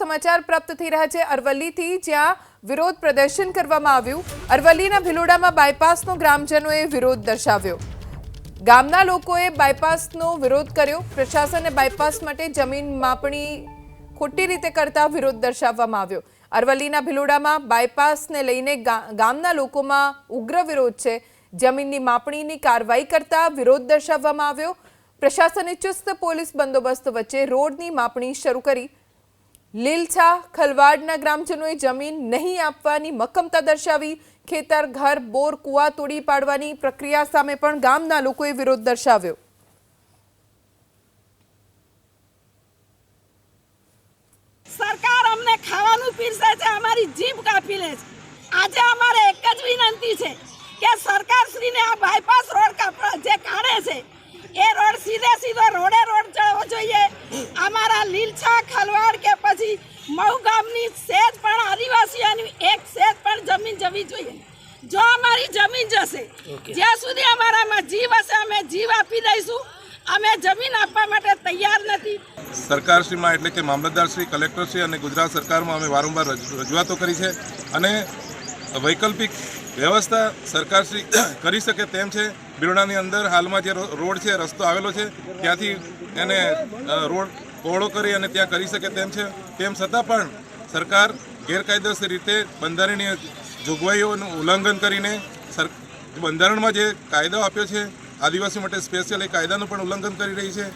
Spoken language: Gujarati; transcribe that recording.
સમાચાર પ્રાપ્ત થઈ રહ્યા છે અરવલ્લીથી, જ્યાં વિરોધ પ્રદર્શન કરવામાં આવ્યું। અરવલ્લીના ભિલોડામાં બાયપાસનો ગ્રામજનોએ વિરોધ દર્શાવ્યો। ગામના લોકોએ બાયપાસનો વિરોધ કર્યો। પ્રશાસને બાયપાસ માટે જમીન માપણી ખોટી રીતે કરતા વિરોધ દર્શાવવામાં આવ્યો। અરવલ્લીના ભિલોડામાં બાયપાસને લઈને ગામના લોકોમાં ઉગ્ર વિરોધ છે। જમીનની માપણીની કાર્યવાહી કરતા વિરોધ દર્શાવવામાં આવ્યો। પ્રશાસને ચુસ્ત પોલીસ બંદોબસ્ત વચ્ચે રોડની માપણી શરૂ કરી। લીલછા ખલવાડના ગ્રામજનોએ જમીન નહીં આપવાની મક્કમતા દર્શાવી। ખેતર, ઘર, બોર, કુવા તોડી પાડવાની પ્રક્રિયા સામે પણ ગામના લોકોએ વિરોધ દર્શાવ્યો। સરકાર અમને ખાવાનું પીરસે છે, અમારી જીભ કાપી લે છે। આજે અમારે એક જ વિનંતી છે કે સરકારશ્રીને આ બાયપાસ રોડ જે કાઢે છે એ રોડ સીધો રોડ જવો જોઈએ। અમારા લીલછા ખલવાડ કે પછી મહુ ગામની સેજ પણ આદિવાસીઓની એક સેજ પણ જમીન જવી જોઈએ। જો અમારી જમીન જશે, જ્યાં સુધી અમારામાં જીવ હશે અમે જીવ આપી દઈશું। અમે જમીન આપવા માટે તૈયાર નથી। સરકારશ્રીમાં એટલે કે મામલતદારશ્રી, કલેક્ટરશ્રી અને ગુજરાત સરકારમાં અમે વારંવાર રજૂઆતો કરી છે અને વૈકલ્પિક વ્યવસ્થા સરકારશ્રી કરી શકે તેમ છે। ભિલોડાની અંદર હાલમાં જે રોડ છે, રસ્તો આવેલો છે, ત્યાંથી એને રોડ પહોળો કરી અને ત્યાં કરી શકે તેમ છે। તેમ છતાં પણ સરકાર ગેરકાયદેસર રીતે બંધારણીય જોગવાઈઓનું ઉલ્લંઘન કરીને બંધારણમાં જે કાયદો આપ્યો છે આદિવાસી માટે સ્પેશિયલ એ કાયદાનું પણ ઉલ્લંઘન કરી રહી છે।